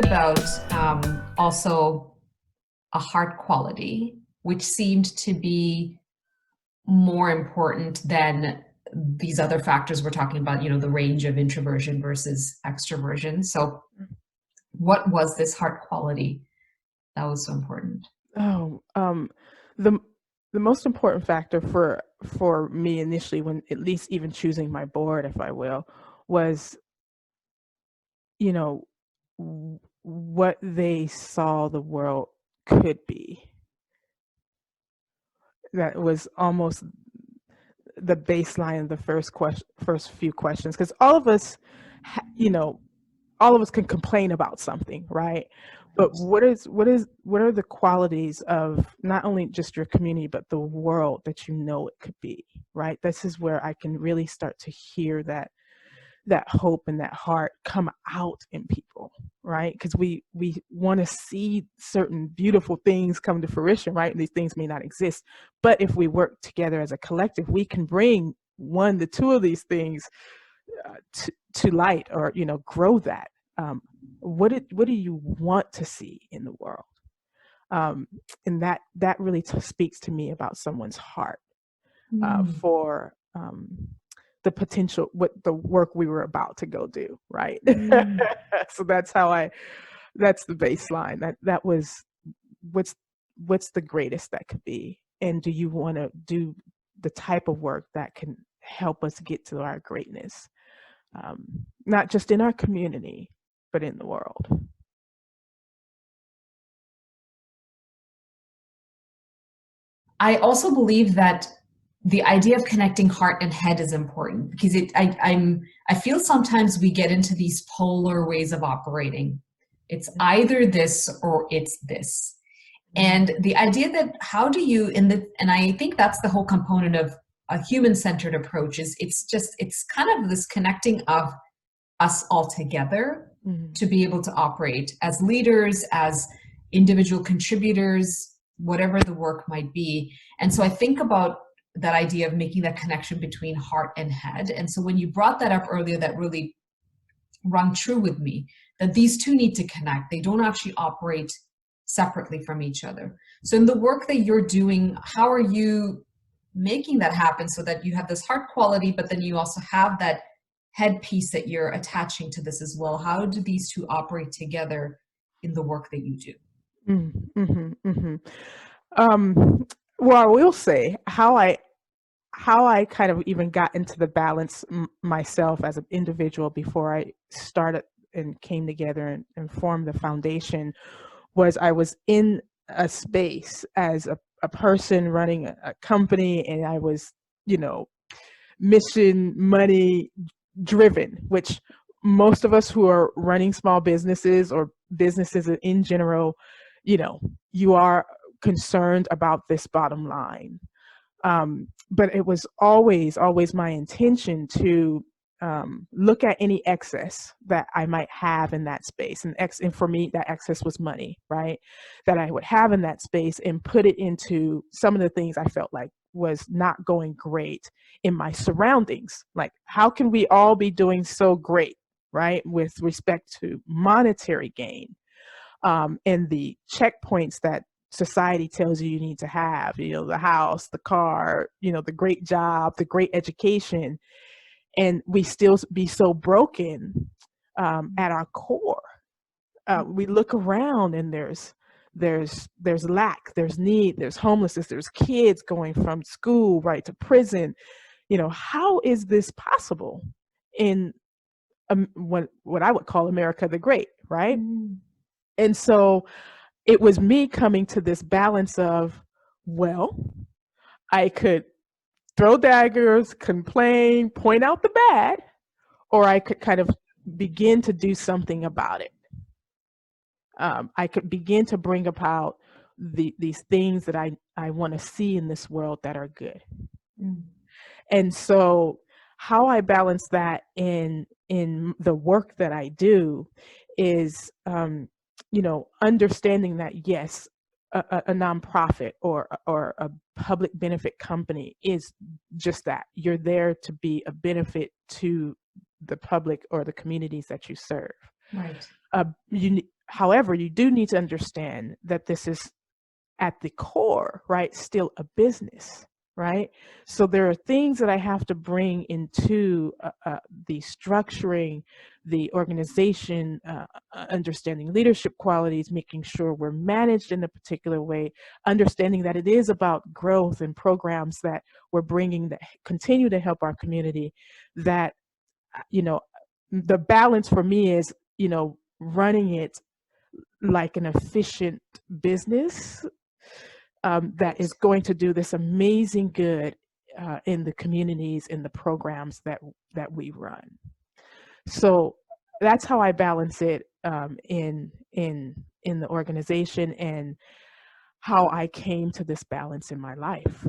talked about also a heart quality, which seemed to be more important than these other factors we're talking about, the range of introversion versus extroversion. So what was this heart quality that was so important? Oh, the the most important factor for me initially, when at least even choosing my board, if I will, was you know what they saw the world could be. That was almost the baseline of the first few questions, because all of us, all of us can complain about something, right? But what are the qualities of not only just your community, but the world that it could be, right? This is where I can really start to hear that hope and that heart come out in people, right? Because we want to see certain beautiful things come to fruition, right? And these things may not exist, but if we work together as a collective, we can bring one to two of these things to light, or grow that. What do you want to see in the world? And that really speaks to me about someone's heart, Mm. for the potential, what the work we were about to go do, right? Mm. So that's the baseline. That was what's the greatest that could be, and do you want to do the type of work that can help us get to our greatness, not just in our community, but in the world. I also believe that the idea of connecting heart and head is important because I feel sometimes we get into these polar ways of operating. It's either this or it's this. And the idea that how do you and I think that's the whole component of a human-centered approach is it's kind of this connecting of us all together Mhm. to be able to operate as leaders, as individual contributors, whatever the work might be. And so I think about that idea of making that connection between heart and head. And so when you brought that up earlier, that really rung true with me, that these two need to connect. They don't actually operate separately from each other. So in the work that you're doing, how are you making that happen so that you have this heart quality, but then you also have that head piece that you're attaching to this as well? How do these two operate together in the work that you do? Mm-hmm, mm-hmm. Um, well, I will say how I kind of even got into the balance myself as an individual before I started and came together and formed the foundation, was I was in a space as a person running a company, and I was, you know, mission money driven, which most of us who are running small businesses or businesses in general, you are concerned about this bottom line. But it was always my intention to look at any excess that I might have in that space, and for me, that excess was money, right? That I would have in that space, and put it into some of the things I felt like was not going great in my surroundings. Like, how can we all be doing so great, right, with respect to monetary gain, and the checkpoints that society tells you need to have, the house, the car, the great job, the great education, and we still be so broken, at our core. We look around, and there's lack, there's need, there's homelessness, there's kids going from school right to prison. How is this possible in, what I would call America the Great, right? Mm. And so it was me coming to this balance of, well, I could throw daggers, complain, point out the bad, or I could kind of begin to do something about it. I could begin to bring about these things that I want to see in this world that are good. Mm. And so how I balance that in the work that I do is, understanding that, yes, a nonprofit or a public benefit company is just that. You're there to be a benefit to the public or the communities that you serve. Right. Uh, you, however, you do need to understand that this is at the core, right, still a business, right? So there are things that I have to bring into the structuring, the organization, understanding leadership qualities, making sure we're managed in a particular way, understanding that it is about growth and programs that we're bringing that continue to help our community. That, you know, the balance for me is, running it like an efficient business that is going to do this amazing good in the communities, in the programs that we run. So that's how I balance it in the organization, and how I came to this balance in my life.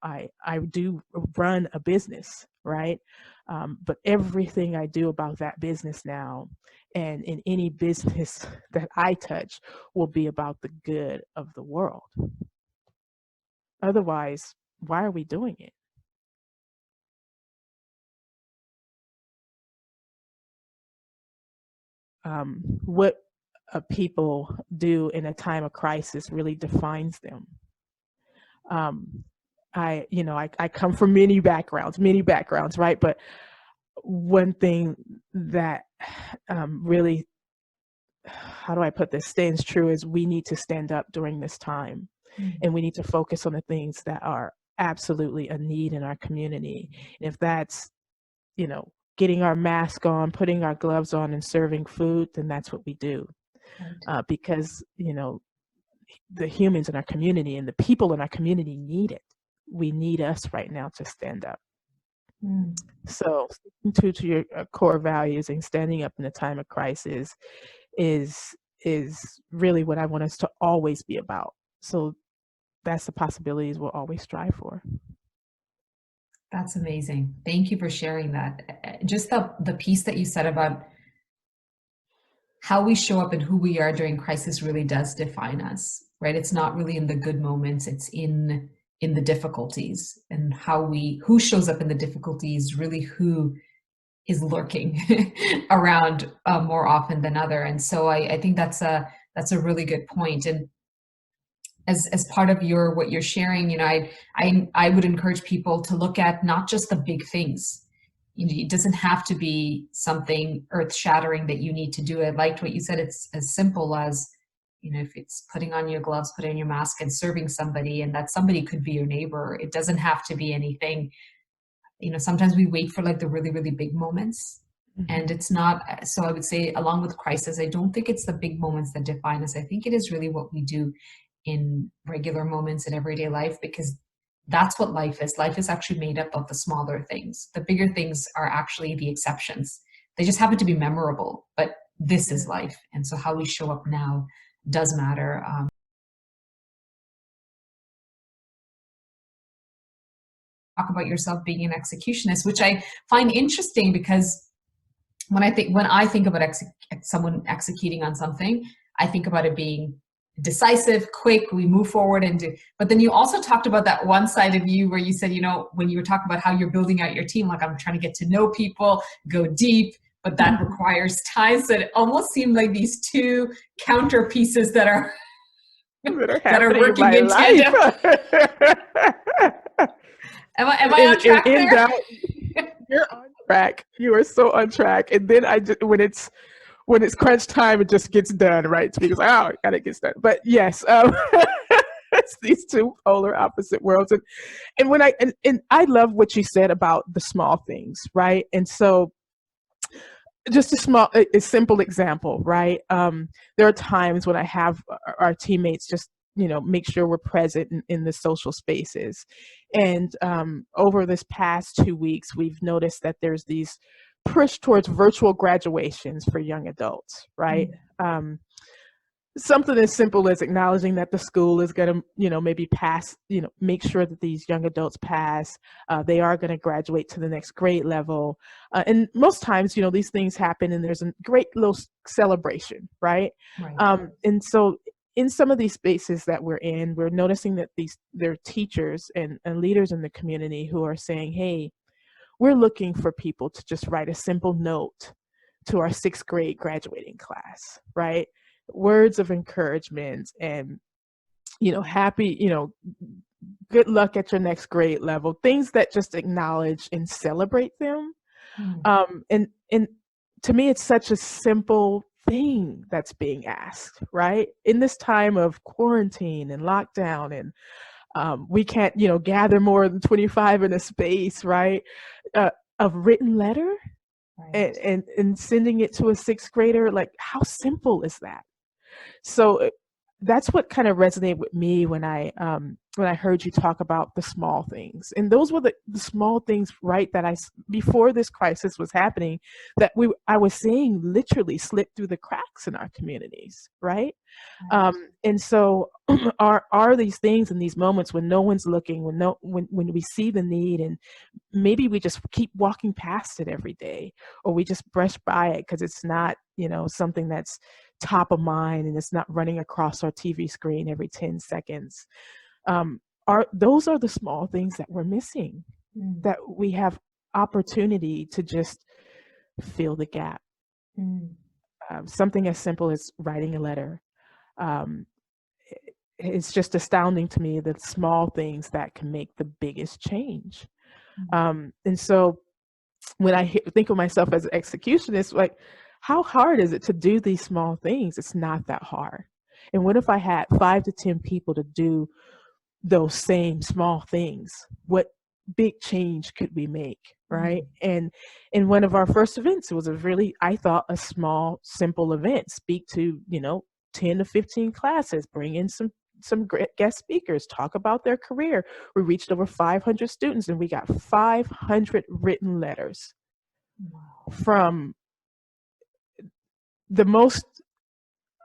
I do run a business, right? But everything I do about that business now, and in any business that I touch, will be about the good of the world. Otherwise, why are we doing it? What people do in a time of crisis really defines them. I come from many backgrounds, right? But one thing that really, how do I put this, stands true is we need to stand up during this time. And we need to focus on the things that are absolutely a need in our community. And if that's, getting our mask on, putting our gloves on, and serving food, then that's what we do. Right. Because, the humans in our community and the people in our community need it. We need us right now to stand up. So sticking to your core values and standing up in a time of crisis is really what I want us to always be about. So that's the possibilities we'll always strive for. That's amazing. Thank you for sharing that. Just the piece that you said about how we show up and who we are during crisis really does define us, right? It's not really in the good moments, it's in the difficulties, and who shows up in the difficulties, really who is lurking around more often than other. And so I think that's a really good point. And as part of what you're sharing, I would encourage people to look at not just the big things. It doesn't have to be something earth shattering that you need to do. I liked what you said. It's as simple as, if it's putting on your gloves, putting on your mask, and serving somebody, and that somebody could be your neighbor. It doesn't have to be anything. Sometimes we wait for like the really, really big moments. And it's not. So I would say, along with crisis, I don't think it's the big moments that define us. I think it is really what we do in regular moments in everyday life, because that's what life is. Life is actually made up of the smaller things. The bigger things are actually the exceptions. They just happen to be memorable, but this is life. And so how we show up now does matter. Talk about yourself being an executionist, which I find interesting, because when I think about someone executing on something, I think about it being decisive, quick, we move forward and do. But then you also talked about that one side of you where you said, when you were talking about how you're building out your team, like, I'm trying to get to know people, go deep, but that requires time. So it almost seemed like these two counter pieces that are working in tandem. Am I on track there? You're on track. You are so on track. And then when it's crunch time, it just gets done, right? So because I gotta get done. But yes, it's these two polar opposite worlds. And when I love what you said about the small things, right? And so just a simple example, right? There are times when I have our teammates just, make sure we're present in the social spaces. And over this past 2 weeks, we've noticed that there's these push towards virtual graduations for young adults, right? Something as simple as acknowledging that the school is going to, maybe pass, make sure that these young adults pass. They are going to graduate to the next grade level. And most times, these things happen and there's a great little celebration, right? And so in some of these spaces that we're in, we're noticing that there are teachers and leaders in the community who are saying, hey, we're looking for people to just write a simple note to our 6th grade graduating class, right? words of encouragement, and happy, good luck at your next grade level, things that just acknowledge and celebrate them. Mm. And to me, it's such a simple thing that's being asked, right? In this time of quarantine and lockdown, and we can't, gather more than 25 in a space, right? A written letter Right. and sending it to a sixth grader, like, how simple is that? So that's what kind of resonated with me when I heard you talk about the small things, and those were the small things, right? That before this crisis was happening, that I was seeing literally slip through the cracks in our communities, right? Right. And so are these things in these moments when no one's looking, when we see the need, and maybe we just keep walking past it every day, or we just brush by it because it's not, something that's top of mind, and it's not running across our TV screen every 10 seconds. Those are the small things that we're missing, Mm. that we have opportunity to just fill the gap. Mm. Something as simple as writing a letter. Um, it's just astounding to me, the small things that can make the biggest change. And so when I think of myself as an executionist, like, how hard is it to do these small things? It's not that hard. And what if I had 5 to 10 people to do those same small things? What big change could we make, right? Mm. And in one of our first events, it was I thought, a small, simple event. Speak to 10 to 15 classes, bring in some great guest speakers, talk about their career. We reached over 500 students, and we got 500 written letters Wow. from the most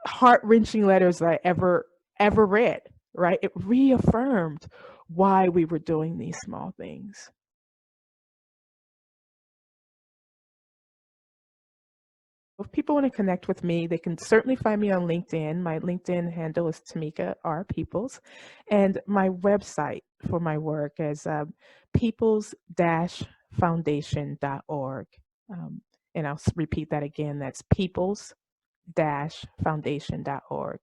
heart-wrenching letters that I ever read, right? It reaffirmed why we were doing these small things. If people want to connect with me, they can certainly find me on LinkedIn. My LinkedIn handle is Tameka Peoples, and my website for my work is peoples-foundation.org. And I'll repeat that again. That's peoples-foundation.org.